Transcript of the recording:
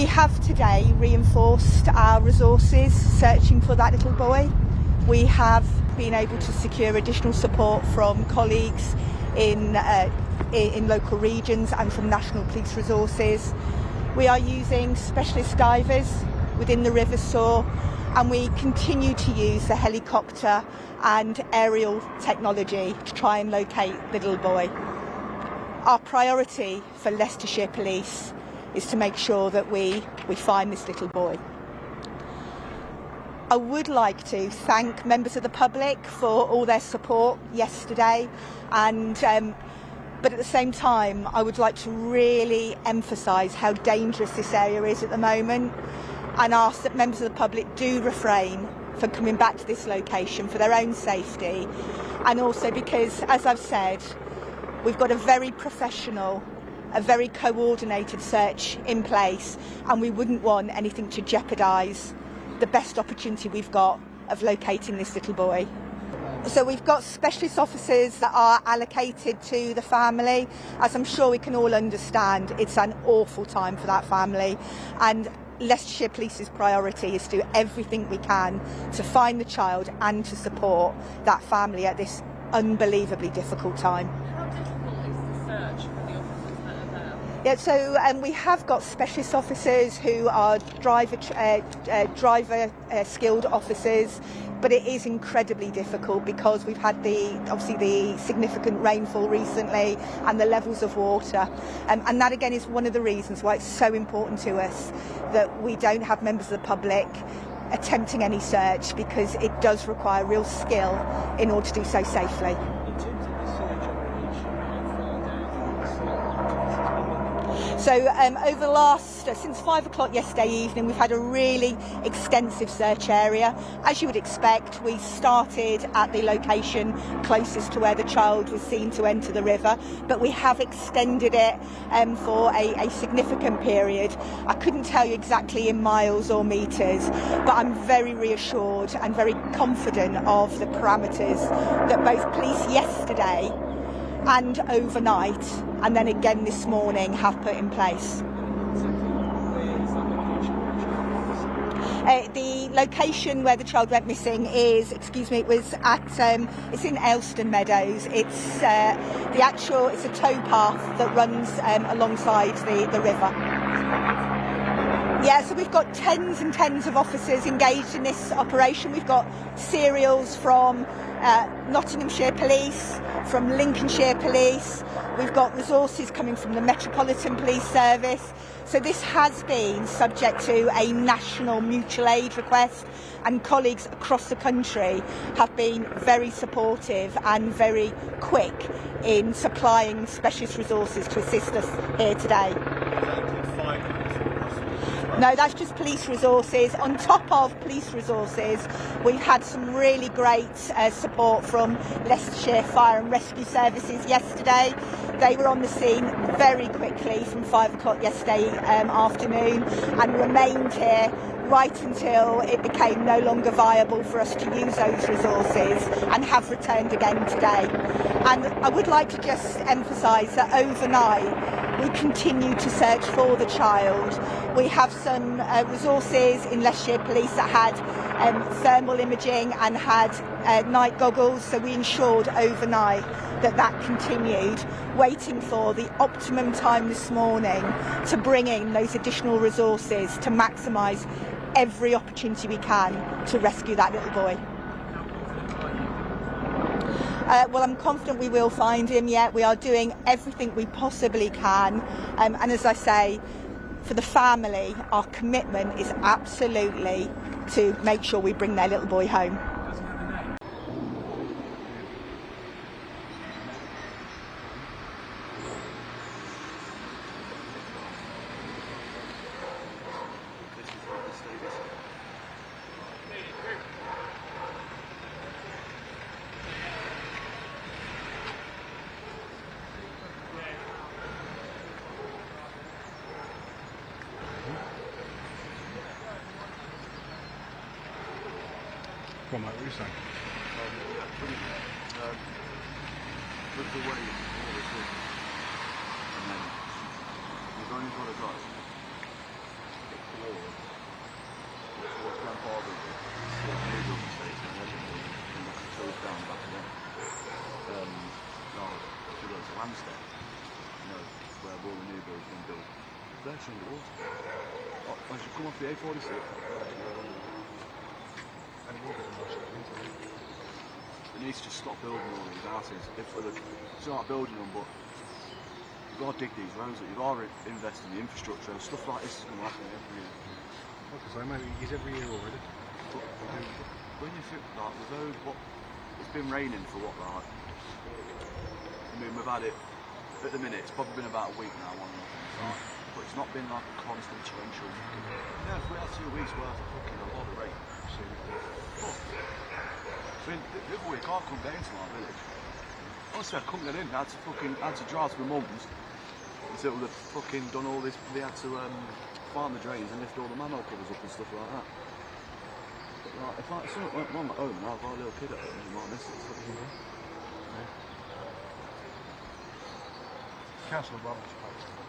We have today reinforced our resources searching for that little boy. We have been able to secure additional support from colleagues in local regions and from national police resources. We are using specialist divers within the River Soar, and we continue to use the helicopter and aerial technology to try and locate the little boy. Our priority for Leicestershire Police is to make sure that we find this little boy. I would like to thank members of the public for all their support yesterday, but at the same time I would like to really emphasise how dangerous this area is at the moment, and ask that members of the public do refrain from coming back to this location for their own safety, and also because, as I've said, we've got a very professional, a very coordinated search in place, and we wouldn't want anything to jeopardise the best opportunity we've got of locating this little boy. So we've got specialist officers that are allocated to the family. As I'm sure we can all understand, it's an awful time for that family, and Leicestershire Police's priority is to do everything we can to find the child and to support that family at this unbelievably difficult time. How difficult is the search for the officers that are there? Yeah, so we have got specialist officers who are driver skilled officers, but it is incredibly difficult because we've had obviously the significant rainfall recently and the levels of water, and that again is one of the reasons why it's so important to us that we don't have members of the public attempting any search, because it does require real skill in order to do so safely. So over the last, since 5 o'clock yesterday evening, we've had a really extensive search area. As you would expect, we started at the location closest to where the child was seen to enter the river, but we have extended it for a significant period. I couldn't tell you exactly in miles or metres, but I'm very reassured and very confident of the parameters that both police yesterday and overnight, and then again this morning, have put in place. The location where the child went missing is, it was at, it's in Ayleston Meadows. It's it's a tow path that runs alongside the river. Yeah, so we've got tens and tens of officers engaged in this operation. We've got serials from Nottinghamshire Police, from Lincolnshire Police. We've got resources coming from the Metropolitan Police Service. So this has been subject to a national mutual aid request, and colleagues across the country have been very supportive and very quick in supplying specialist resources to assist us here today. No, that's just police resources. On top of police resources, we've had some really great support from Leicestershire Fire and Rescue Services yesterday. They were on the scene very quickly from 5 o'clock yesterday afternoon, and remained here right until it became no longer viable for us to use those resources, and have returned again today. And I would like to just emphasise that overnight we continue to search for the child. We have some resources in Leicestershire Police that had thermal imaging and had night goggles, so we ensured overnight that continued, waiting for the optimum time this morning to bring in those additional resources to maximise every opportunity we can to rescue that little boy. Well, I'm confident we will find him. Yet we are doing everything we possibly can, and as I say, for the family, our commitment is absolutely to make sure we bring their little boy home. What might we say? With the way and then we've only got a drive. war. What's grandfather did, still new building station and everything, and like a closed down back then. No, if you go to Leicester, you know, where all the new builds been built, they're underwater. As you come off the A46, And we'll get most of it into it. it needs to just stop building all these houses. Start building them, but you've got to dig these roads up, you've got to invest in the infrastructure, and stuff like this is going to happen every year. Okay, so I might use every year already. But when you think like the road, it's been raining for what, like, I mean, we've had it, at the minute, it's probably been about a week now, but it's not been like a constant torrential. Yeah, if we had 2 weeks worth of fucking a lot of rain. But, I mean, the other week I couldn't get into my village. Honestly, I couldn't get in. I had to drive to my mum's until they'd fucking done all this. They had to find the drains and lift all the manhole covers up and stuff like that. But like, if someone went on at home and I've got a little kid at home, you might miss it. Council of Brabant's place.